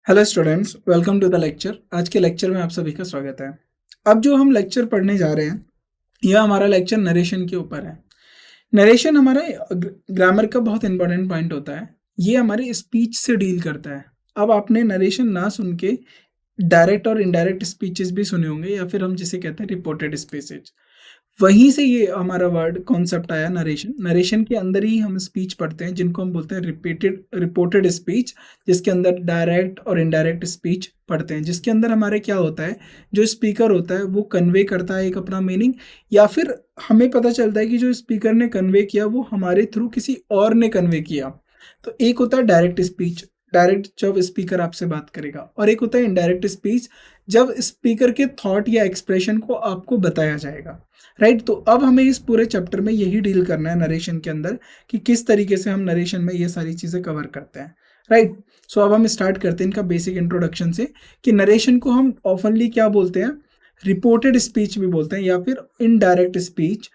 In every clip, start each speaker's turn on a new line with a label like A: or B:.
A: Hello students, welcome to the lecture. आज के lecture में आप सभी का स्वागत है। अब जो हम लेक्चर पढ़ने जा रहे हैं, यह हमारा लेक्चर नरेशन के ऊपर है। नरेशन हमारा ग्रामर का बहुत इंपॉर्टेंट पॉइंट होता है। ये हमारे स्पीच से डील करता है। अब आपने नरेशन ना सुन के डायरेक्ट और इनडायरेक्ट स्पीचेस भी सुने होंगे, या फिर हम जिसे कहते हैं रिपोर्टेड स्पीचेज। वहीं से ये हमारा वर्ड कॉन्सेप्ट आया नरेशन। नरेशन के अंदर ही हम स्पीच पढ़ते हैं, जिनको हम बोलते हैं रिपोर्टेड स्पीच, जिसके अंदर डायरेक्ट और इनडायरेक्ट स्पीच पढ़ते हैं। जिसके अंदर हमारे क्या होता है, जो स्पीकर होता है वो कन्वे करता है एक अपना मीनिंग, या फिर हमें पता चलता है कि जो स्पीकर ने कन्वे किया वो हमारे थ्रू किसी और ने कन्वे किया। तो एक होता है डायरेक्ट स्पीच, डायरेक्ट जब स्पीकर आपसे बात करेगा, और एक होता है इनडायरेक्ट स्पीच, जब स्पीकर के थॉट या एक्सप्रेशन को आपको बताया जाएगा। राइट, तो अब हमें इस पूरे चैप्टर में यही डील करना है नरेशन के अंदर, कि किस तरीके से हम नरेशन में ये सारी चीज़ें कवर करते हैं। राइट, सो अब हम स्टार्ट करते हैं इनका बेसिक इंट्रोडक्शन से, कि नरेशन को हम ऑफनली क्या बोलते हैं, रिपोर्टेड स्पीच भी बोलते हैं, या फिर इनडायरेक्ट स्पीच।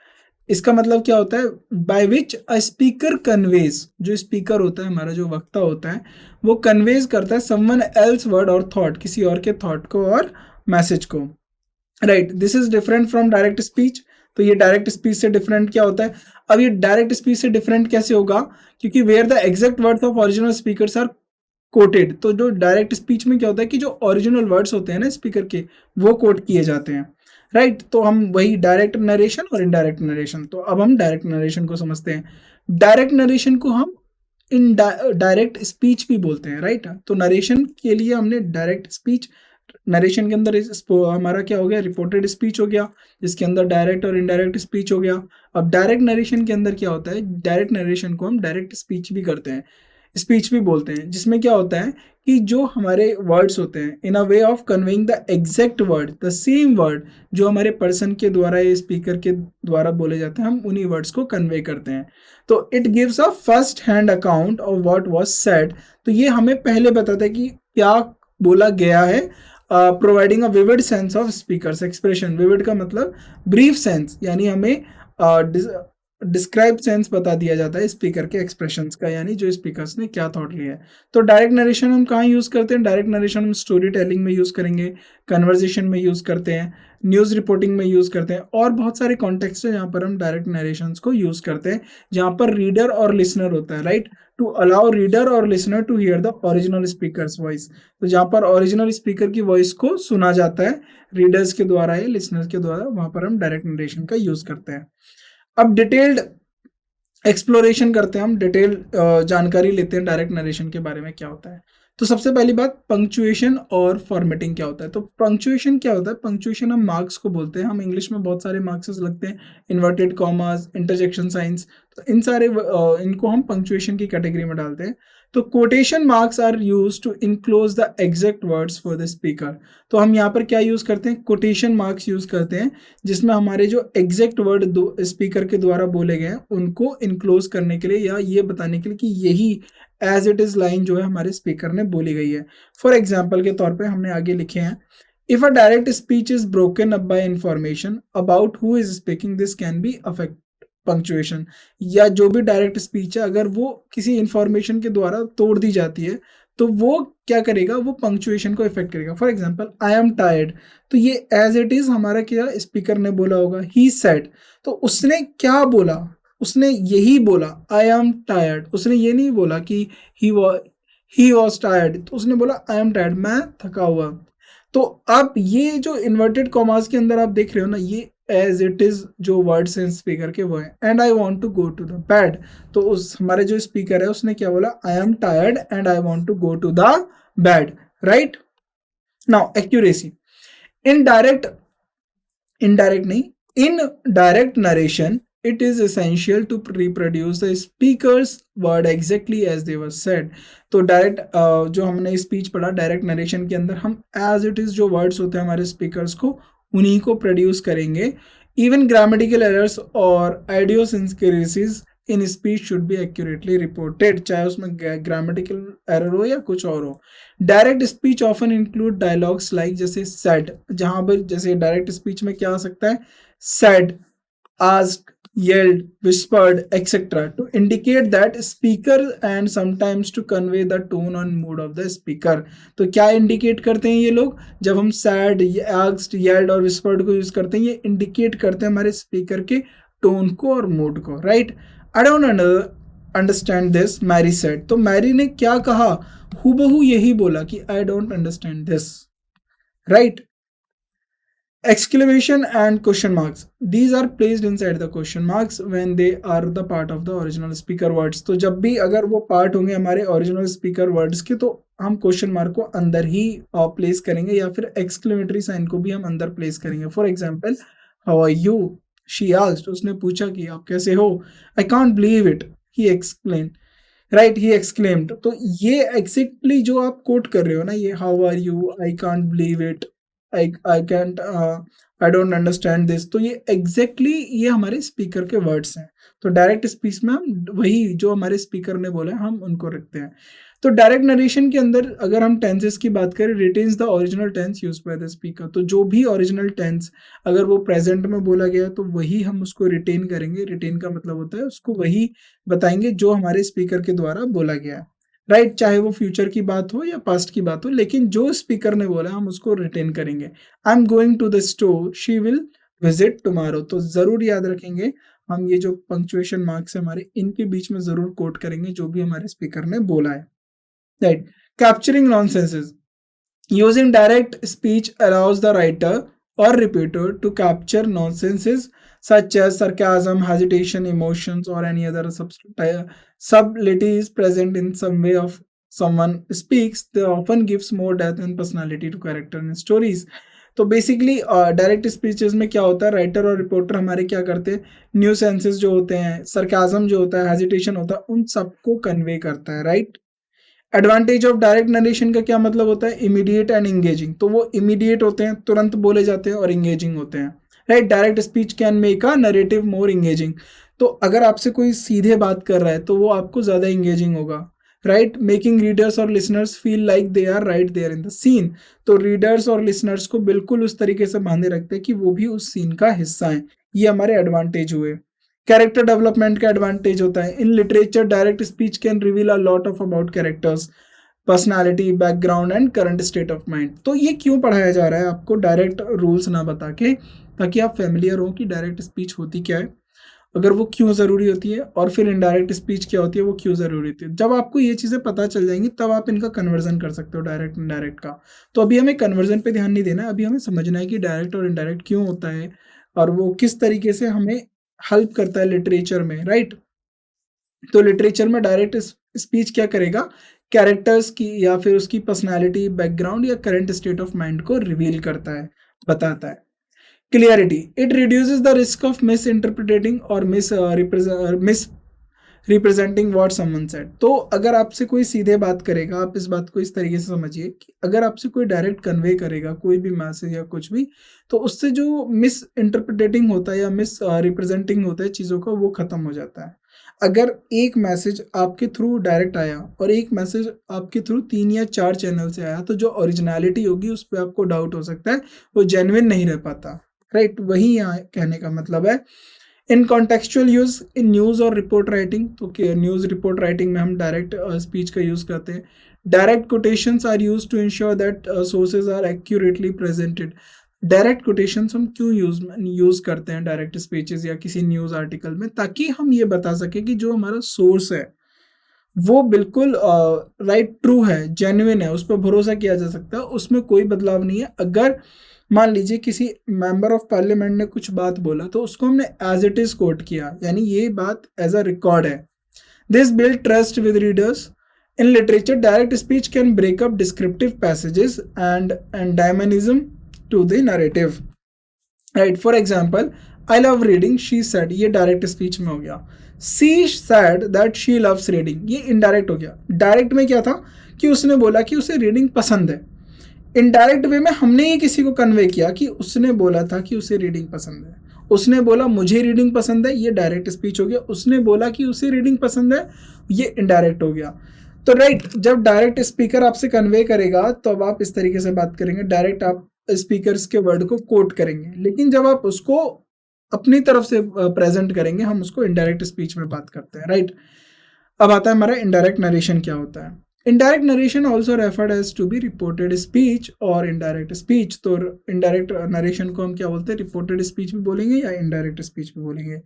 A: इसका मतलब क्या होता है, by which a speaker conveys, जो स्पीकर होता है हमारा, जो वक्ता होता है, वो कन्वेज करता है समवन एल्स वर्ड और थॉट, किसी और के थॉट को और मैसेज को। Right, this is different from direct speech. तो ये डायरेक्ट स्पीच से डिफरेंट क्या होता है? अब ये डायरेक्ट स्पीच से डिफरेंट कैसे होगा? क्योंकि where the exact words of original speakers are quoted. तो जो डायरेक्ट स्पीच में क्या होता है कि जो ओरिजिनल वर्ड्स होते हैं ना स्पीकर के, वो कोट किए जाते हैं। राइट, तो हम वही डायरेक्ट नरेशन और इनडायरेक्ट नरेशन। तो अब हम डायरेक्ट नरेशन को समझते हैं। डायरेक्ट नरेशन को हम इन डायरेक्ट स्पीच भी बोलते हैं। राइट, तो नरेशन के लिए हमने डायरेक्ट स्पीच, नरेशन के अंदर हमारा क्या हो गया, रिपोर्टेड स्पीच हो गया, जिसके अंदर डायरेक्ट और इनडायरेक्ट स्पीच हो गया। अब डायरेक्ट नरेशन के अंदर क्या होता है, डायरेक्ट नरेशन को हम डायरेक्ट स्पीच भी करते हैं, स्पीच भी बोलते हैं, जिसमें क्या होता है कि जो हमारे वर्ड्स होते हैं, in a way of conveying the exact word, the same word जो हमारे पर्सन के द्वारा या स्पीकर के द्वारा बोले जाते हैं, हम उन्हीं वर्ड्स को कन्वे करते हैं। तो it gives a first hand account of what was said. तो ये हमें पहले बताता है कि क्या बोला गया है, providing a vivid sense of speakers expression. Vivid का मतलब ब्रीफ सेंस, यानी हमें डिस्क्राइब सेंस बता दिया जाता है स्पीकर के एक्सप्रेशंस का, यानी जो स्पीकर्स ने क्या थॉट लिया है। तो डायरेक्ट नरेशन हम कहाँ यूज़ करते हैं? डायरेक्ट नरेशन हम स्टोरी टेलिंग में यूज़ करेंगे, कन्वर्जेशन में यूज़ करते हैं, न्यूज़ रिपोर्टिंग में यूज़ करते हैं, और बहुत सारे कॉन्टेक्स्ट है जहाँ पर हम डायरेक्ट नरेशंस को यूज़ करते हैं, जहाँ पर रीडर और लिसनर होता है। राइट, टू अलाउ रीडर और listener to hear the original speaker's voice. तो जहाँ पर ओरिजिनल स्पीकर की वॉइस को सुना जाता है रीडर्स के द्वारा या लिसनर्स के द्वारा, वहाँ पर हम डायरेक्ट नरेशन का यूज़ करते हैं। अब डिटेल्ड एक्सप्लोरेशन करते हैं, हम डिटेल जानकारी लेते हैं डायरेक्ट नरेशन के बारे में क्या होता है। तो सबसे पहली बात, पंक्चुएशन और फॉर्मेटिंग क्या होता है। तो पंक्चुएशन क्या होता है? पंक्चुएशन हम मार्क्स को बोलते हैं। हम इंग्लिश में बहुत सारे मार्क्स लगते हैं, इन्वर्टेड कॉमास, इंटरजेक्शन साइंस, तो इन सारे इनको हम पंक्चुएशन की कैटेगरी में डालते हैं। तो quotation marks are use to enclose the exact words for the speaker. तो हम यहाँ पर क्या यूज करते हैं? कोटेशन मार्क्स यूज करते हैं, जिसमें हमारे जो एग्जैक्ट वर्ड दो स्पीकर के द्वारा बोले गए हैं उनको इनक्लोज करने के लिए, या ये बताने के लिए कि यही एज इट इज लाइन जो है हमारे स्पीकर ने बोली गई है। फॉर एग्जाम्पल के तौर पे हमने आगे लिखे हैं, if a direct speech is broken up by information about who is speaking, this can be affect punctuation. या जो भी डायरेक्ट स्पीच है, अगर वो किसी इंफॉर्मेशन के द्वारा तोड़ दी जाती है, तो वो क्या करेगा, वो पंक्चुएशन को इफेक्ट करेगा। For example, I am tired, तो ये एज इट इज हमारा क्या स्पीकर ने बोला होगा, ही सेड। तो उसने क्या बोला? उसने यही बोला, आई एम टायर्ड। उसने ये नहीं बोला कि ही वॉज टायर्ड, तो उसने बोला आई एम टायर्ड, मैं थका हुआ। तो अब ये जो इन्वर्टेड कॉमास के अंदर आप देख रहे हो ना, ये एज इट इज जो वर्ड्स हैं स्पीकर के वो है, and I want to go to the bed. तो उस हमारे जो स्पीकर है उसने क्या बोला, I am tired and I want to go to the bed. Right, now accuracy. Indirect indirect नहीं, in direct narration it is essential to reproduce the speaker's word exactly as they were said। तो direct जो हमने speech पढ़ा, direct narration के अंदर हम as it is जो words होते हैं हमारे स्पीकर्स को, उन्हीं को प्रोड्यूस करेंगे। इवन ग्रामेटिकल एरर्स और idiosyncrasies in speech should be accurately reported, चाहे उसमें ग्रामेटिकल एरर हो या कुछ और हो। Direct speech often include dialogues like, जैसे सेड, जहां पर जैसे डायरेक्ट स्पीच में क्या आ सकता है, said, asked, yelled, whispered, etc. to indicate that speaker and sometimes to convey the tone and mood of the speaker. तो क्या indicate करते हैं ये लोग? जब हम sad, asked, yelled और whispered को use करते हैं, ये indicate करते हैं हमारे speaker के tone को और mood को, right? I don't understand this, Mary said. तो मैरी ने क्या कहा? हूबहू यही बोला कि I don't understand this, right? Exclamation and question marks. These are placed inside the question marks when they are the part of the original speaker words. तो जब भी अगर वो पार्ट होंगे हमारे ओरिजिनल स्पीकर वर्ड्स के तो हम क्वेश्चन मार्क को अंदर ही प्लेस करेंगे या फिर एक्सक्लेमेटरी साइन को भी हम अंदर प्लेस करेंगे. For example, how are you, she asked, उसने पूछा कि आप कैसे हो. I can't believe it, he explain, right, he exclaimed. तो ये एग्जैक्टली जो आप कोट कर रहे हो ना, ये how are you, I can't believe it, I can't, I don't understand this, तो ये एग्जैक्टली ये हमारे स्पीकर के वर्ड्स हैं. तो डायरेक्ट स्पीच में हम वही जो हमारे स्पीकर ने बोला है हम उनको रखते हैं. तो डायरेक्ट नरेशन के अंदर अगर हम टेंसेस की बात करें, retains the original tense use by the speaker. तो जो भी ओरिजिनल टेंस अगर वो प्रेजेंट में बोला गया तो वही हम उसको रिटेन करेंगे. रिटेन का मतलब होता है उसको वही बताएंगे जो हमारे स्पीकर के द्वारा बोला गया है, राइट, चाहे वो फ्यूचर की बात हो या पास्ट की बात हो, लेकिन जो स्पीकर ने बोला हम उसको रिटेन करेंगे. I am going to the store, she will visit tomorrow. तो जरूर याद रखेंगे हम ये जो पंक्चुएशन मार्क्स है हमारे, इनके बीच में जरूर कोट करेंगे जो भी हमारे स्पीकर ने बोला है, right. Capturing nonsenses. Using direct speech allows the writer or repeater to capture nonsenses such as sarcasm, hesitation, emotions, or any other subtleties present in some way of someone speaks. They often gives more depth and personality to character and stories. तो basically direct speeches में क्या होता है, writer और reporter हमारे क्या करते हैं, न्यू सेंसेस जो होते हैं, सरकाजम जो होता है, हेजिटेशन होता है, उन सबको कन्वे करता है, right. Advantage of direct narration का क्या मतलब होता है, इमीडिएट एंड इंगेजिंग. तो वो इमीडिएट होते हैं, तुरंत बोले जाते हैं, और इंगेजिंग होते हैं, right. Direct speech can make a narrative more engaging. तो अगर आपसे कोई सीधे बात कर रहा है तो वो आपको ज्यादा इंगेजिंग होगा, राइट. मेकिंग रीडर्स और listeners feel like they are right there in the scene. तो रीडर्स और लिसनर्स को बिल्कुल उस तरीके से बांधे रखते हैं कि वो भी उस सीन का हिस्सा है. ये हमारे एडवांटेज हुए. कैरेक्टर डेवलपमेंट का एडवांटेज होता है. इन literature direct speech can reveal a lot of about characters, personality, background and current state of mind. तो ये क्यों पढ़ाया जा रहा है आपको डायरेक्ट रूल्स ना बता के, ताकि आप फेमिलियर हो कि डायरेक्ट स्पीच होती क्या है, अगर वो क्यों ज़रूरी होती है, और फिर इनडायरेक्ट स्पीच क्या होती है, वो क्यों ज़रूरी होती है. जब आपको ये चीज़ें पता चल जाएंगी तब आप इनका कन्वर्जन कर सकते हो, डायरेक्ट इनडायरेक्ट का. तो अभी हमें कन्वर्जन पे ध्यान नहीं देना है, अभी हमें समझना है कि डायरेक्ट और इनडायरेक्ट क्यों होता है और वो किस तरीके से हमें हेल्प करता है लिटरेचर में, राइट. तो लिटरेचर में डायरेक्ट स्पीच क्या करेगा, कैरेक्टर्स की या फिर उसकी पर्सनालिटी, बैकग्राउंड या करंट स्टेट ऑफ माइंड को रिवील करता है, बताता है. Clarity. It reduces the risk of misinterpreting और misrepresenting what someone said. तो अगर आपसे कोई सीधे बात करेगा, आप इस बात को इस तरीके से समझिए कि अगर आपसे कोई डायरेक्ट कन्वे करेगा कोई भी मैसेज या कुछ भी, तो उससे जो मिस इंटरप्रिटेटिंग होता है या मिस रिप्रेजेंटिंग होता है चीज़ों का, वो खत्म हो जाता है. अगर एक मैसेज आपके थ्रू डायरेक्ट आया और एक मैसेज आपके थ्रू 3 या 4 चैनल से आया, तो जो ओरिजिनलिटी होगी उस पर आपको डाउट हो सकता है, वो जेन्युइन नहीं रह पाता, राइट. वही यहाँ कहने का मतलब है. In contextual use in news और रिपोर्ट राइटिंग. तो न्यूज़ रिपोर्ट राइटिंग में हम डायरेक्ट स्पीच का यूज़ करते हैं. Direct quotations are use to ensure that sources are accurately presented. Direct quotations हम क्यों यूज़ करते हैं डायरेक्ट स्पीचेस या किसी न्यूज़ आर्टिकल में, ताकि हम ये बता सके कि जो हमारा सोर्स है वो बिल्कुल राइट, ट्रू है, जेन्युइन है, उस पर भरोसा किया जा सकता है, उसमें कोई बदलाव नहीं है. अगर मान लीजिए किसी मेंबर ऑफ पार्लियामेंट ने कुछ बात बोला तो उसको हमने एज इट इज कोट किया, यानी ये बात एज अ रिकॉर्ड है. This build trust with readers. In literature direct speech can break up descriptive passages and dynamism to the narrative, right. For example, I love reading, she said, ये direct speech में हो गया. She said that she loves reading, ये indirect हो गया. Direct में क्या था कि उसने बोला कि उसे रीडिंग पसंद है. इनडायरेक्ट वे में हमने ये किसी को कन्वे किया कि उसने बोला था कि उसे रीडिंग पसंद है. उसने बोला मुझे रीडिंग पसंद है, ये डायरेक्ट स्पीच हो गया. उसने बोला कि उसे रीडिंग पसंद है, ये इनडायरेक्ट हो गया. तो राइट, जब डायरेक्ट स्पीकर आपसे कन्वे करेगा तो अब आप इस तरीके से बात करेंगे, डायरेक्ट आप स्पीकर्स के वर्ड को कोट करेंगे. लेकिन जब आप उसको अपनी तरफ से प्रेजेंट करेंगे, हम उसको इनडायरेक्ट स्पीच में बात करते हैं, राइट। अब आता है हमारा इनडायरेक्ट नरेशन क्या होता है। Indirect narration also referred as to be reported speech और इनडायरेक्ट स्पीच। तो इनडायरेक्ट नरेशन को हम क्या बोलते हैं, रिपोर्टेड स्पीच भी बोलेंगे या इनडायरेक्ट स्पीच भी बोलेंगे।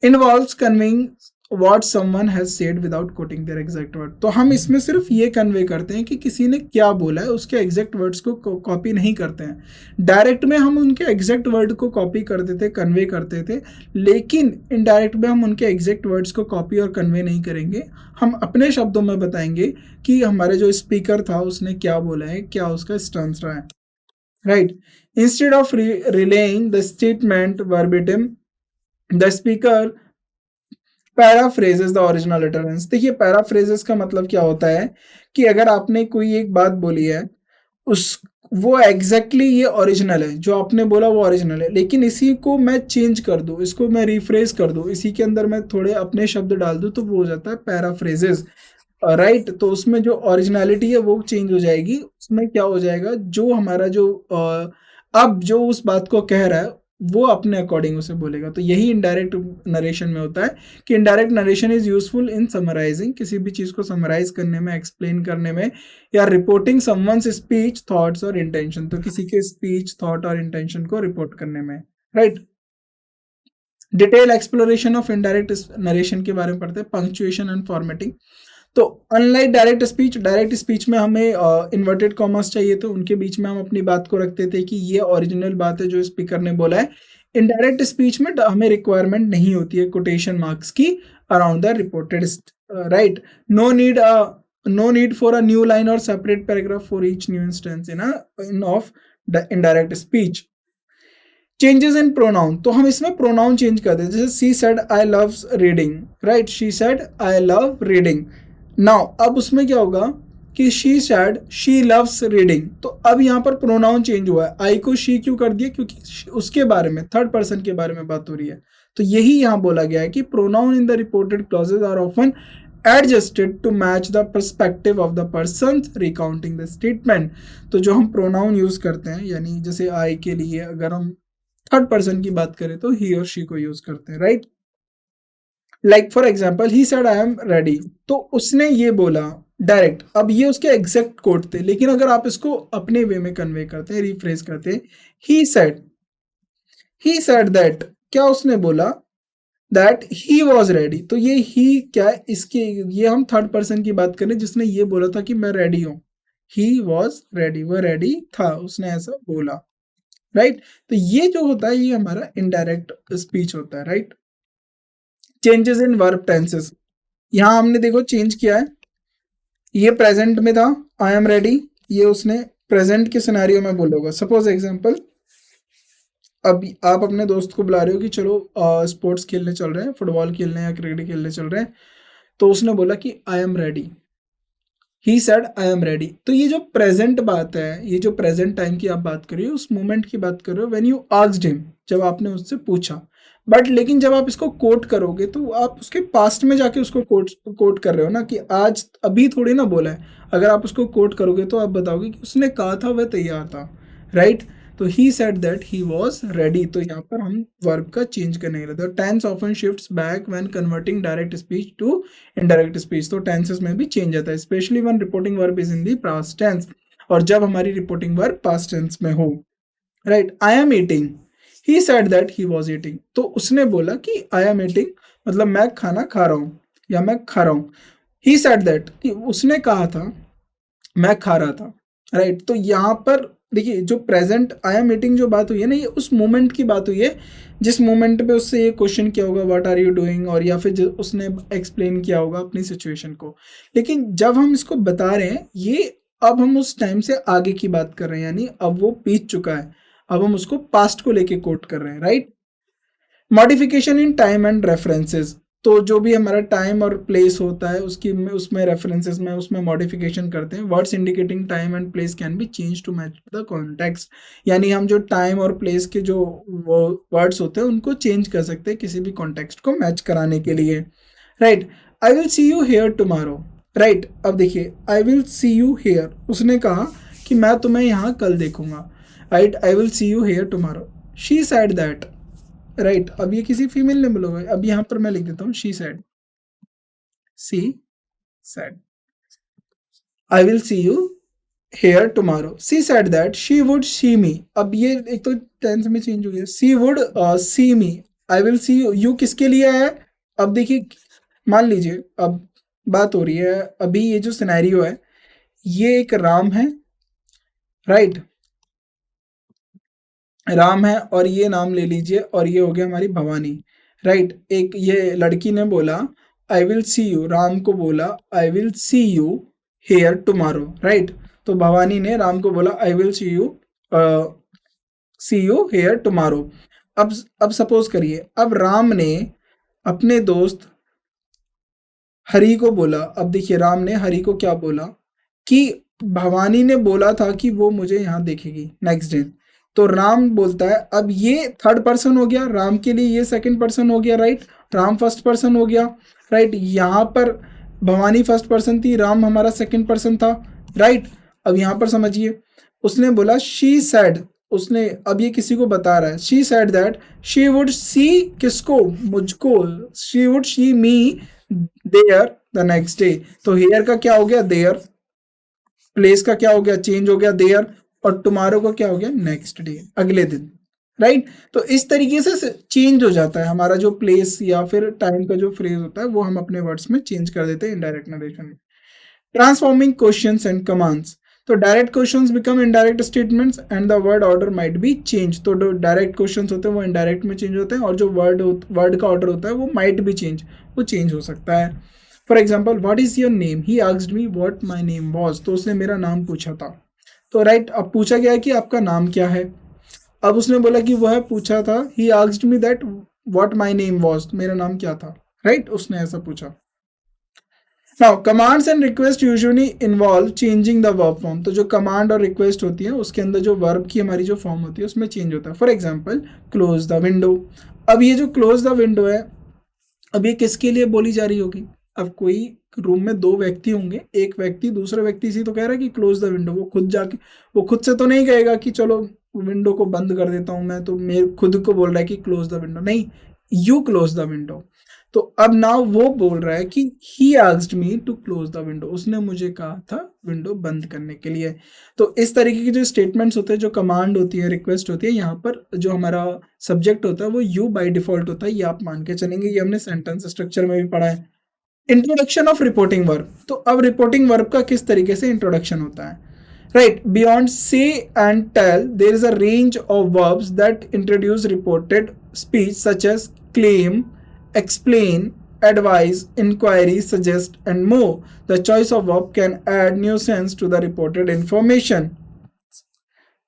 A: Involves conveying what someone has said without quoting their exact word। तो हम इसमें सिर्फ ये कन्वे करते हैं कि किसी ने क्या बोला है, उसके एग्जैक्ट वर्ड्स को कॉपी नहीं करते हैं। डायरेक्ट में हम उनके एग्जैक्ट वर्ड को कॉपी करते थे, कन्वे करते थे, लेकिन इनडायरेक्ट में हम उनके एग्जैक्ट वर्ड्स को कॉपी और कन्वे नहीं करेंगे। हम अपने शब्दों में बताएंगे कि हमारे जो स्पीकर था उसने क्या बोला है, क्या उसका स्टांस रहा है, right. Instead of relaying the statement verbatim, the speaker paraphrases the original utterance। देखिए पैराफ्रेजेस का मतलब क्या होता है कि अगर आपने कोई एक बात बोली है, उस वो एग्जैक्टली ये ओरिजिनल है, जो आपने बोला वो ओरिजिनल है, लेकिन इसी को मैं चेंज कर दूं, इसको मैं रिफ्रेज कर दूं, इसी के अंदर मैं थोड़े अपने शब्द डाल दूं, तो वो हो जाता है पैराफ्रेजेस, राइट। तो उसमें जो ओरिजिनलिटी है वो चेंज हो जाएगी। उसमें क्या हो जाएगा, जो हमारा जो अब जो उस बात को कह रहा है वो अपने अकॉर्डिंग उसे बोलेगा। तो यही इनडायरेक्ट नरेशन में होता है कि indirect narration is useful in summarising, किसी भी चीज को समराइज करने में, एक्सप्लेन करने में, या रिपोर्टिंग समवन्स स्पीच, थॉट्स और इंटेंशन। तो किसी के स्पीच, थॉट और इंटेंशन को रिपोर्ट करने में, right. Detail exploration of indirect narration के बारे में पढ़ते हैं, पंक्चुएशन एंड फॉर्मेटिंग। तो अनलाइक डायरेक्ट स्पीच में हमें इन्वर्टेड कॉमर्स चाहिए, तो उनके बीच में हम अपनी बात को रखते थे कि ये ओरिजिनल बात है जो स्पीकर ने बोला है। इनडायरेक्ट स्पीच में हमें रिक्वायरमेंट नहीं होती है कोटेशन मार्क्स की around the reported, right. No need for a new line और separate paragraph for each new instance in of the indirect speech. Changes in pronoun, तो हम इसमें प्रोनाउन चेंज कर देते हैं, जैसे she said I love reading, right, she said I love reading. Now अब उसमें क्या होगा कि she said she loves reading, तो अब यहाँ पर प्रोनाउन चेंज हुआ है, आई को शी क्यों कर दिया, क्योंकि उसके बारे में, थर्ड पर्सन के बारे में बात हो रही है। तो यही यहाँ बोला गया है कि pronoun in the reported clauses are often adjusted to match the perspective of the person recounting the statement. तो जो हम प्रोनाउन यूज करते हैं, यानी जैसे आई के लिए अगर हम थर्ड पर्सन की बात करें तो ही और शी को यूज करते हैं, right. Like for example he said I am ready, तो उसने ये बोला डायरेक्ट। अब ये उसके एग्जैक्ट कोट थे, लेकिन अगर आप इसको अपने वे में कन्वे करते हैं, रिफ्रेज करते हैं, ही सेड दैट, क्या उसने बोला, दैट ही वॉज रेडी। तो ये ही क्या है, इसके ये हम थर्ड पर्सन की बात करें जिसने ये बोला था कि मैं रेडी हूं, ही वॉज रेडी, वह रेडी था, उसने ऐसा बोला, राइट। तो ये जो होता है ये हमारा इनडायरेक्ट स्पीच होता है, right. Changes in verb tenses, यहां हमने देखो चेंज किया है, ये प्रेजेंट में था आई एम रेडी, ये उसने प्रेजेंट के सिनेरियो में बोला होगा। सपोज एग्जांपल, अब आप अपने दोस्त को बुला रहे हो कि चलो स्पोर्ट्स खेलने चल रहे हैं, फुटबॉल खेलने या क्रिकेट खेलने चल रहे हैं, तो उसने बोला कि I am ready, he said I am ready. तो ये जो प्रेजेंट बात है, ये जो प्रेजेंट टाइम की आप बात कर रहे हो, उस मोमेंट की बात कर रहे हो व्हेन यू आस्क्ड हिम, जब आपने उससे पूछा। बट लेकिन जब आप इसको कोट करोगे तो आप उसके पास्ट में जाके उसको कोट कर रहे हो ना, कि आज अभी थोड़ी ना बोला है। अगर आप उसको कोट करोगे तो आप बताओगे कि उसने कहा था वह तैयार था, राइट। तो ही said that he was ready, तो यहाँ पर हम वर्ब का चेंज करने के लिए tense often shifts back when converting direct speech to indirect speech. तो टेंसेस में भी चेंज आता है, specially when reporting verb is in the past tense, और जब हमारी रिपोर्टिंग वर्ब पास्ट टेंस में हो, right. I am eating, he said that he was eating, तो उसने बोला कि आई एम ईटिंग मतलब मैं खाना खा रहा हूँ या मैं खा रहा हूँ। ही सेड दैट कि उसने कहा था मैं खा रहा था, राइट। तो यहाँ पर देखिए जो प्रेजेंट आई एम ईटिंग जो बात हुई है ना, ये उस मोमेंट की बात हुई है जिस मोमेंट पे उससे ये क्वेश्चन किया होगा व्हाट आर यू डूइंग, और या फिर उसने एक्सप्लेन किया होगा अपनी सिचुएशन को। लेकिन जब हम इसको बता रहे हैं, ये अब हम उस टाइम से आगे की बात कर रहे हैं, यानी अब वो बीत चुका है, अब हम उसको पास्ट को लेके कोट कर रहे हैं, right. Modification in time and references, तो जो भी हमारा टाइम और प्लेस होता है उसकी उसमें रेफरेंसेस में उसमें मॉडिफिकेशन करते हैं। Words indicating time and place can be change to match the context, यानी हम जो टाइम और प्लेस के जो वो वर्ड्स होते हैं उनको चेंज कर सकते हैं किसी भी कॉन्टेक्स्ट को मैच कराने के लिए, right. I will see you here tomorrow, right. अब देखिए I will see you here, उसने कहा कि मैं तुम्हें यहाँ कल देखूंगा, right. I will see you here tomorrow. She said that, right. अब ये किसी फीमेल ने बोला होगा। अब यहाँ पर मैं लिख देता हूँ she said, she said I will see you here tomorrow. She said that she would see me. अब ये एक तो टेंस में चेंज हो गया, she would see me, I will see you. You किसके लिए है? अब देखिए, मान लीजिए अब बात हो रही है, अभी ये जो सिनेरियो है ये एक राम है, राइट, राम है और ये नाम ले लीजिए और ये हो गया हमारी भवानी, राइट। एक ये लड़की ने बोला I will see you, Ram को बोला I will see you here tomorrow, right. तो भवानी ने राम को बोला I will see you here tomorrow. अब सपोज करिए, अब राम ने अपने दोस्त हरि को बोला। अब देखिए राम ने हरि को क्या बोला कि भवानी ने बोला था कि वो मुझे यहाँ देखेगी नेक्स्ट डे। तो राम बोलता है, अब ये थर्ड पर्सन हो गया, राम के लिए ये सेकंड पर्सन हो गया, राइट। राम फर्स्ट पर्सन हो गया, राइट। यहाँ पर भवानी फर्स्ट पर्सन थी, राम हमारा सेकंड पर्सन था, राइट। अब यहाँ पर समझिए, उसने बोला शी सेड, उसने अब ये किसी को बता रहा है, she said that she would see, किसको? मुझको, she would see me there the next day. तो हेयर का क्या हो गया? देयर। प्लेस का क्या हो गया? चेंज हो गया, देयर। और टुमारो का क्या हो गया? नेक्स्ट डे, अगले दिन, राइट। तो इस तरीके से चेंज हो जाता है हमारा जो प्लेस या फिर टाइम का जो फ्रेज होता है वो हम अपने वर्ड्स में चेंज कर देते हैं इनडायरेक्ट नरेशन में। Transforming questions and commands. तो direct questions become indirect statements and the word order might be change. तो जो डायरेक्ट क्वेश्चंस होते हैं वो इनडायरेक्ट में चेंज होते हैं और जो वर्ड का ऑर्डर होता है वो माइट बी चेंज, वो चेंज हो सकता है। For example, what is your name, he asked me what my name was. तो उसने मेरा नाम पूछा था, तो राइट। अब पूछा गया है कि आपका नाम क्या है। अब उसने बोला कि वह पूछा था, ही asked me that what my name was, मेरा नाम क्या था, राइट। उसने ऐसा पूछा। Now commands and request usually involve changing the verb form. तो जो कमांड और रिक्वेस्ट होती है उसके अंदर जो वर्ब की हमारी जो फॉर्म होती है उसमें चेंज होता है। For example, close the window. अब ये जो क्लोज द विंडो है, अब ये किसके लिए बोली जा रही होगी? अब कोई रूम में दो व्यक्ति होंगे, एक व्यक्ति दूसरे व्यक्ति से तो कह रहा है कि क्लोज द विंडो, वो खुद से तो नहीं कहेगा कि चलो विंडो को बंद कर देता हूं मैं, तो मेरे खुद को बोल रहा है कि क्लोज द विंडो, नहीं, यू क्लोज द विंडो। तो अब नाउ वो बोल रहा है कि he asked me to close the window, उसने मुझे कहा था विंडो बंद करने के लिए। तो इस तरीके के जो स्टेटमेंट्स होते हैं, जो कमांड होती है, रिक्वेस्ट होती है, यहाँ पर जो हमारा सब्जेक्ट होता है वो यू बाय डिफॉल्ट होता है, ये आप मान के चलेंगे। ये हमने सेंटेंस स्ट्रक्चर में भी पढ़ा है। Introduction of reporting verb. तो अब रिपोर्टिंग वर्ब का किस तरीके से इंट्रोडक्शन होता है, right. Beyond say and tell there is a range of verbs that introduce reported speech such as claim, explain, advise, inquiry, suggest, and more. The choice of verb can add new sense to the reported information.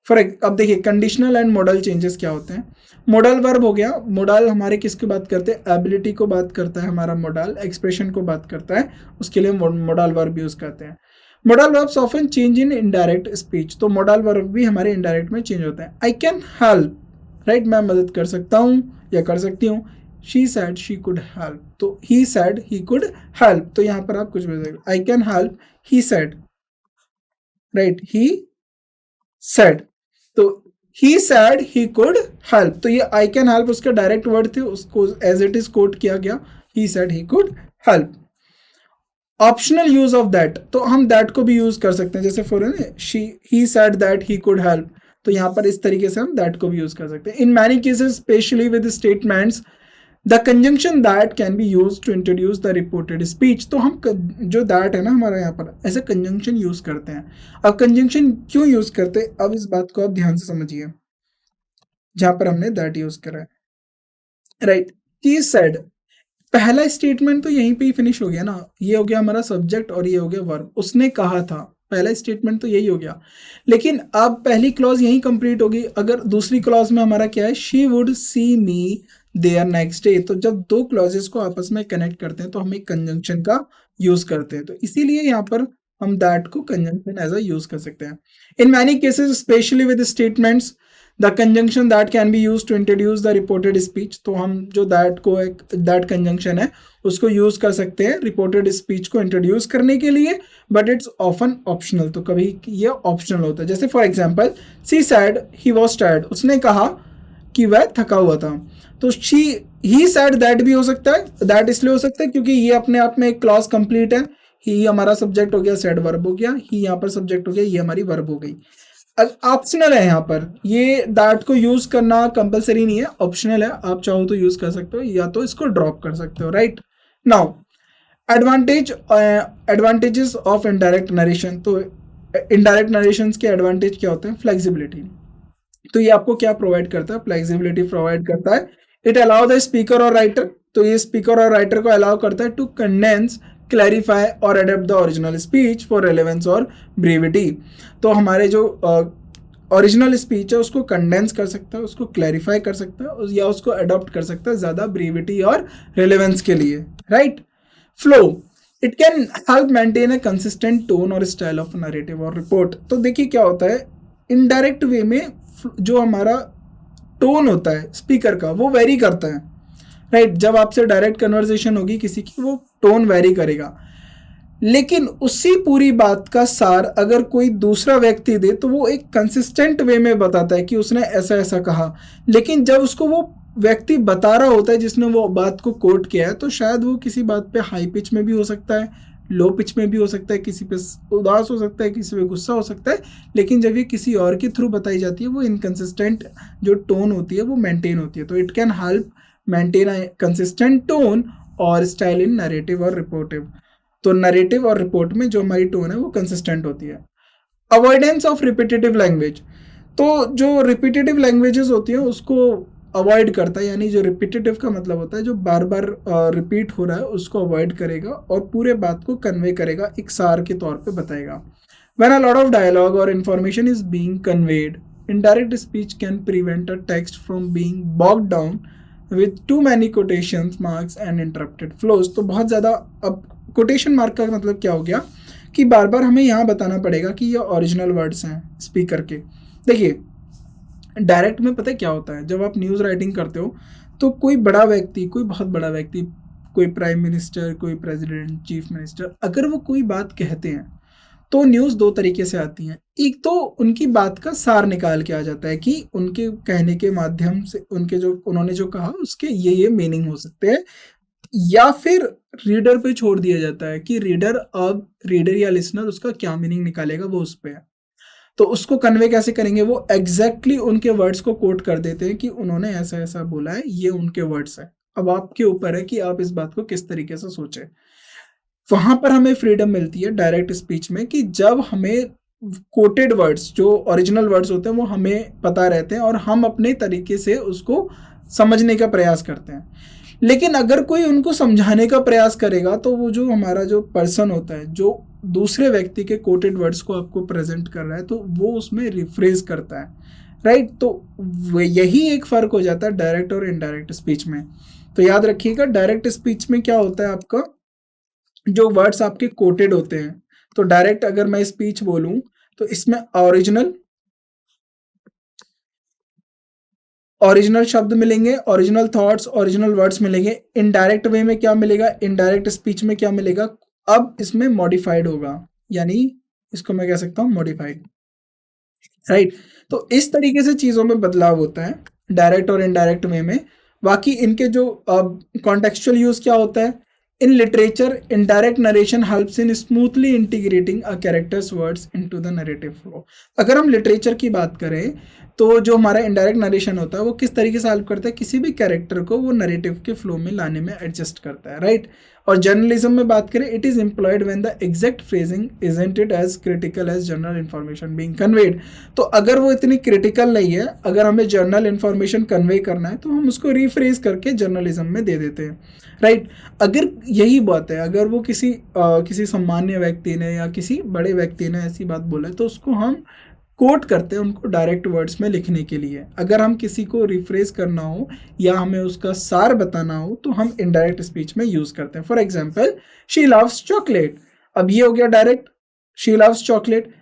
A: अब देखिए conditional and model changes क्या होते हैं। Modal verb हो गया, model हमारे किसकी बात करते हैं? एबिलिटी को बात करता है हमारा मॉडल, एक्सप्रेशन को बात करता है, उसके लिए मॉडल वर्ब यूज करते हैं। Modal verbs often change in indirect speech. तो मॉडल वर्ब भी हमारे इनडायरेक्ट में चेंज होता है। आई कैन हेल्प, राइट, मैं मदद कर सकता हूँ या कर सकती हूँ। She said she could help, तो he said he could help, तो यहाँ पर आप कुछ भी देखें, I can help, he said, right, he said, तो he said he could help, तो ये I can help उसका डायरेक्ट वर्ड थे, उसको as it is कोट किया गया, he said he could help. Optional use of that, तो हम दैट को भी यूज कर सकते हैं, जैसे for he said that he could help, तो यहाँ पर इस तरीके से हम दैट को भी यूज कर सकते हैं। In many cases specially with statements the conjunction that can be use to introduce the reported speech. तो हम जो दैट है ना हमारा यहाँ पर ऐसे कंजंक्शन यूज करते हैं। अब कंजंक्शन क्यों यूज करते हैं, अब इस बात को आप ध्यान से समझिए, जहां पर हमने दैट यूज करा है, राइट। ही सेड, पहला स्टेटमेंट तो यहीं पे ही फिनिश हो गया ना, ये हो गया हमारा सब्जेक्ट और ये हो गया वर्ब। उसने कहा था, पहला स्टेटमेंट तो यही हो गया, लेकिन अब पहली क्लॉज यहीं कंप्लीट होगी। अगर दूसरी क्लॉज में हमारा क्या है, she would see me there next day, तो जब दो क्लॉजेस को आपस में कनेक्ट करते हैं तो हम एक कंजंक्शन का यूज करते हैं, तो इसीलिए यहाँ पर हम दैट को कंजंक्शन एज अ यूज कर सकते हैं। In many cases specially with statements the conjunction that can be use to introduce the reported speech, तो हम जो दैट को एक दैट कंजंक्शन है उसको यूज कर सकते हैं रिपोर्टेड स्पीच को इंट्रोड्यूस करने के लिए, बट इट्स ऑफन ऑप्शनल, तो कभी ये ऑप्शनल होता है। जैसे for example, she said he was tired, उसने कहा कि वह थका हुआ था। तो ही सैड दैट भी हो सकता है, दैट इसलिए हो सकता है क्योंकि ये अपने आप में एक क्लॉज कंप्लीट है। ही हमारा सब्जेक्ट हो गया, सैड वर्ब हो गया, ही यहाँ पर सब्जेक्ट हो गया, ये हमारी वर्ब हो गई। ऑप्शनल है यहाँ पर, ये दैट को यूज करना कंपलसरी नहीं है, ऑप्शनल है, आप चाहो तो यूज कर सकते हो या तो इसको ड्रॉप कर सकते हो। Right now advantages of indirect narration. तो इनडायरेक्ट नरेशन के एडवांटेज क्या होते हैं? फ्लेक्सिबिलिटी। तो ये आपको क्या प्रोवाइड करता है? फ्लेक्सिबिलिटी प्रोवाइड करता है। इट अलाउ द स्पीकर और राइटर, तो ये स्पीकर और राइटर को अलाउ करता है टू कंडेंस, क्लैरिफाई और adapt the original speech for relevance और ब्रीविटी। तो हमारे जो ओरिजिनल स्पीच है उसको कंडेंस कर सकता है, उसको क्लैरिफाई कर सकता है या उसको अडॉप्ट कर सकता है ज़्यादा ब्रीविटी और रेलेवेंस के लिए। Right. Flow, it can help maintain a consistent tone और स्टाइल ऑफ नरेटिव और रिपोर्ट। तो देखिए क्या होता है, इनडायरेक्ट वे में जो हमारा टोन होता है स्पीकर का वो वेरी करता है। राइट, जब आपसे डायरेक्ट कन्वर्सेशन होगी किसी की, वो टोन वेरी करेगा, लेकिन उसी पूरी बात का सार अगर कोई दूसरा व्यक्ति दे तो वो एक कंसिस्टेंट वे में बताता है कि उसने ऐसा ऐसा कहा। लेकिन जब उसको वो व्यक्ति बता रहा होता है जिसने वो बात को कोट किया है, तो शायद वो किसी बात पे हाई पिच में भी हो सकता है, लो पिच में भी हो सकता है, किसी पे उदास हो सकता है, किसी पे गुस्सा हो सकता है, लेकिन जब ये किसी और के थ्रू बताई जाती है वो इनकंसिस्टेंट जो टोन होती है वो मेंटेन होती है। तो it can help maintain a consistent tone और स्टाइल इन नरेटिव और रिपोर्टिव। तो नरेटिव और रिपोर्ट में जो हमारी टोन है वो कंसिस्टेंट होती है। अवॉइडेंस ऑफ रिपीटेटिव लैंग्वेज, तो जो रिपीटेटिव लैंग्वेजेस होती हैं उसको अवॉइड करता है, यानी जो रिपीटेटिव का मतलब होता है जो बार बार रिपीट हो रहा है उसको अवॉइड करेगा और पूरे बात को कन्वे करेगा, एक सार के तौर पे बताएगा। When a lot of dialogue or information is being conveyed, indirect speech can prevent a text from being bogged down with too many quotations marks and interrupted flows। तो बहुत ज़्यादा, अब कोटेशन मार्क का मतलब क्या हो गया कि बार बार हमें यहाँ बताना पड़ेगा कि ये ओरिजिनल वर्ड्स हैं स्पीकर के। देखिए डायरेक्ट में पता है क्या होता है, जब आप न्यूज़ राइटिंग करते हो तो कोई बड़ा व्यक्ति, कोई बहुत बड़ा व्यक्ति, कोई प्राइम मिनिस्टर, कोई प्रेसिडेंट, चीफ मिनिस्टर, अगर वो कोई बात कहते हैं तो न्यूज़ दो तरीके से आती हैं। एक तो उनकी बात का सार निकाल के आ जाता है कि उनके कहने के माध्यम से उनके जो उन्होंने जो कहा उसके ये मीनिंग हो सकते हैं, या फिर रीडर पे छोड़ दिया जाता है कि रीडर या लिसनर उसका क्या मीनिंग निकालेगा, वो उस पे है। तो उसको कन्वे कैसे करेंगे, वो एग्जैक्टली उनके वर्ड्स को कोट कर देते हैं कि उन्होंने ऐसा ऐसा बोला है, ये उनके वर्ड्स है। अब आपके ऊपर है कि आप इस बात को किस तरीके से सोचें। वहां पर हमें फ्रीडम मिलती है डायरेक्ट स्पीच में कि जब हमें कोटेड वर्ड्स जो ओरिजिनल वर्ड्स होते हैं वो हमें पता रहते हैं और हम अपने तरीके से उसको समझने का प्रयास करते हैं। लेकिन अगर कोई उनको समझाने का प्रयास करेगा तो वो जो हमारा जो पर्सन होता है जो दूसरे व्यक्ति के कोटेड वर्ड्स को आपको प्रेजेंट कर रहा है तो वो उसमें रिफ्रेज करता है। राइट, तो यही एक फ़र्क हो जाता है डायरेक्ट और इनडायरेक्ट स्पीच में। तो याद रखिएगा डायरेक्ट स्पीच में क्या होता है, आपका जो वर्ड्स आपके कोटेड होते हैं। तो डायरेक्ट अगर मैं स्पीच बोलूं तो इसमें ओरिजिनल शब्द मिलेंगे, ओरिजिनल थॉट्स, ओरिजिनल वर्ड्स मिलेंगे। इनडायरेक्ट वे में क्या मिलेगा, इनडायरेक्ट स्पीच में क्या मिलेगा, अब इसमें मॉडिफाइड होगा, यानी इसको मैं कह सकता हूं मॉडिफाइड। राइट, तो इस तरीके से चीज़ों में बदलाव होता है डायरेक्ट और इनडायरेक्ट वे में। बाकी इनके जो कॉन्टेक्चुअल यूज क्या होता है, in literature indirect narration helps in smoothly integrating a characters words into the narrative flow. अगर हम लिटरेचर की बात करें तो जो हमारा इनडायरेक्ट नरेशन होता है वो किस तरीके से हेल्प करता है, किसी भी कैरेक्टर को वो नरेटिव के फ्लो में लाने में एडजस्ट करता है। राइट, और जर्नलिज्म में बात करें, it is employed when the exact phrasing isn't it as critical as general information being conveyed. तो अगर वो इतनी क्रिटिकल नहीं है, अगर हमें जर्नल इन्फॉर्मेशन कन्वे करना है तो हम उसको रिफ्रेज करके जर्नलिज्म में दे देते हैं। राइट, अगर यही बात है, अगर वो किसी सामान्य व्यक्ति ने या किसी बड़े व्यक्ति ने ऐसी बात बोला है तो उसको हम कोट करते हैं उनको डायरेक्ट वर्ड्स में लिखने के लिए। अगर हम किसी को रिफ्रेज करना हो या हमें उसका सार बताना हो तो हम इनडायरेक्ट स्पीच में यूज करते हैं। For example, she loves chocolate, अब ये हो गया direct, she loves chocolate.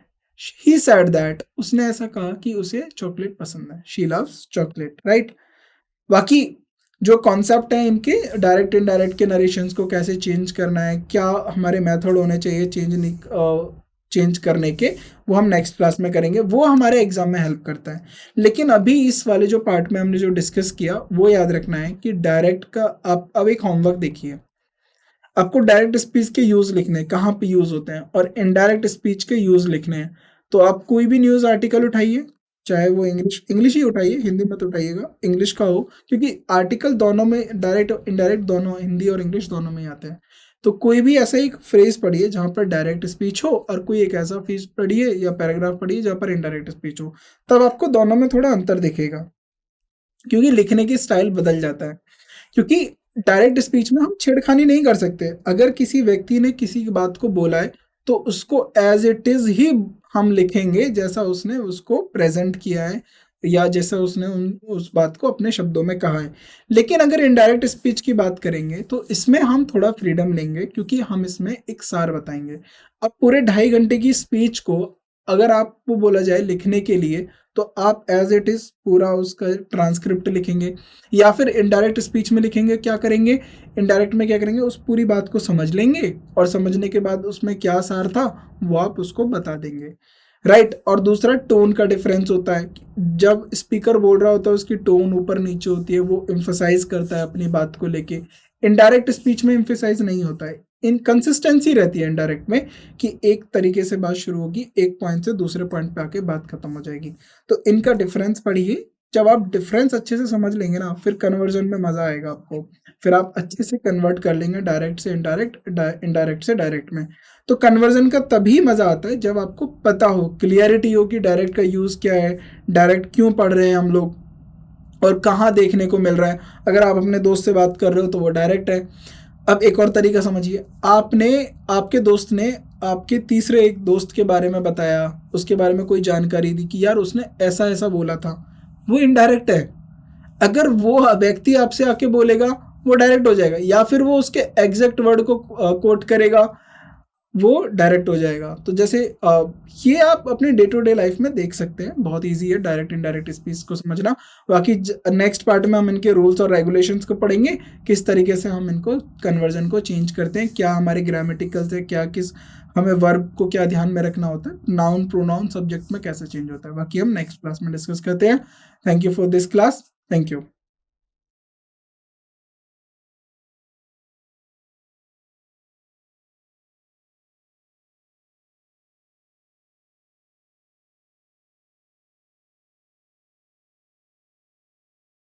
A: He said that, उसने ऐसा कहा कि उसे चॉकलेट पसंद है, शी लव्स चॉकलेट। राइट, बाकी जो कॉन्सेप्ट है इनके डायरेक्ट इनडायरेक्ट के नरेशंस को कैसे चेंज करना है, क्या हमारे मेथड होने चाहिए चेंज करने के, वो हम नेक्स्ट क्लास में करेंगे, वो हमारे एग्जाम में हेल्प करता है। लेकिन अभी इस वाले जो पार्ट में हमने जो डिस्कस किया वो याद रखना है कि डायरेक्ट का आप अब एक होमवर्क देखिए, आपको डायरेक्ट स्पीच के यूज लिखने हैं, कहाँ पे यूज होते हैं, और इनडायरेक्ट स्पीच के यूज लिखने हैं। तो आप कोई भी न्यूज आर्टिकल उठाइए, चाहे वो इंग्लिश ही उठाइए, हिंदी मत उठाइएगा, इंग्लिश का हो, क्योंकि आर्टिकल दोनों में डायरेक्ट इनडायरेक्ट दोनों, हिंदी और इंग्लिश दोनों में आते हैं। तो कोई भी ऐसा एक फ्रेज पढ़िए जहाँ पर डायरेक्ट स्पीच हो, और कोई एक ऐसा फ्रेज पढ़िए या पैराग्राफ पढ़िए जहाँ पर इनडायरेक्ट स्पीच हो, तब आपको दोनों में थोड़ा अंतर दिखेगा, क्योंकि लिखने की स्टाइल बदल जाता है। क्योंकि डायरेक्ट स्पीच में हम छेड़खानी नहीं कर सकते। अगर किसी व्यक्ति ने किसी की बात को बोला है तो उसको एज इट इज ही हम लिखेंगे, जैसा उसने उसको प्रेजेंट किया है या जैसा उसने उस बात को अपने शब्दों में कहा है। लेकिन अगर इनडायरेक्ट स्पीच की बात करेंगे तो इसमें हम थोड़ा फ्रीडम लेंगे, क्योंकि हम इसमें एक सार बताएंगे। अब पूरे 2.5 घंटे की स्पीच को अगर आपको बोला जाए लिखने के लिए, तो आप एज इट इज पूरा उसका ट्रांसक्रिप्ट लिखेंगे, या फिर इनडायरेक्ट स्पीच में लिखेंगे। क्या करेंगे, इनडायरेक्ट में क्या करेंगे, उस पूरी बात को समझ लेंगे, और समझने के बाद उसमें क्या सार था वो आप उसको बता देंगे, राइट। और दूसरा, टोन का डिफरेंस होता है। जब स्पीकर बोल रहा होता है उसकी टोन ऊपर नीचे होती है, वो एम्फसाइज करता है अपनी बात को लेके। इनडायरेक्ट स्पीच में एम्फसाइज नहीं होता है, इनकंसिस्टेंसी रहती है इनडायरेक्ट में, कि एक तरीके से बात शुरू होगी, एक पॉइंट से दूसरे पॉइंट पे आके बात खत्म हो जाएगी। तो इनका डिफरेंस पढ़िए। जब आप डिफरेंस अच्छे से समझ लेंगे ना, फिर कन्वर्जन में मजा आएगा आपको, फिर आप अच्छे से कन्वर्ट कर लेंगे डायरेक्ट से इनडायरेक्ट, इनडायरेक्ट से डायरेक्ट में। तो कन्वर्जन का तभी मजा आता है जब आपको पता हो, क्लियरिटी हो कि डायरेक्ट का यूज क्या है, डायरेक्ट क्यों पढ़ रहे हैं हम लोग, और कहाँ देखने को मिल रहा है। अगर आप अपने दोस्त से बात कर रहे हो तो वो डायरेक्ट है। अब एक और तरीका समझिए, आपके दोस्त ने आपके तीसरे एक दोस्त के बारे में बताया, उसके बारे में कोई जानकारी दी कि यार उसने ऐसा ऐसा बोला था, वो इनडायरेक्ट है। अगर वो व्यक्ति आपसे आके बोलेगा वो डायरेक्ट हो जाएगा, या फिर वो उसके एग्जैक्ट वर्ड को कोट करेगा, वो डायरेक्ट हो जाएगा। तो जैसे ये आप अपने डे टू डे लाइफ में देख सकते हैं, बहुत इजी है डायरेक्ट इनडायरेक्ट स्पीच को समझना। बाकी नेक्स्ट पार्ट में हम इनके रूल्स और रेगुलेशंस को पढ़ेंगे, किस तरीके से हम इनको कन्वर्जन को चेंज करते हैं, क्या हमारे ग्रामेटिकल से क्या, किस हमें वर्ब को क्या ध्यान में रखना होता है, नाउन प्रोनाउन सब्जेक्ट में कैसे चेंज होता है। बाकी हम नेक्स्ट क्लास में डिस्कस करते हैं। Thank you for this class. Thank you.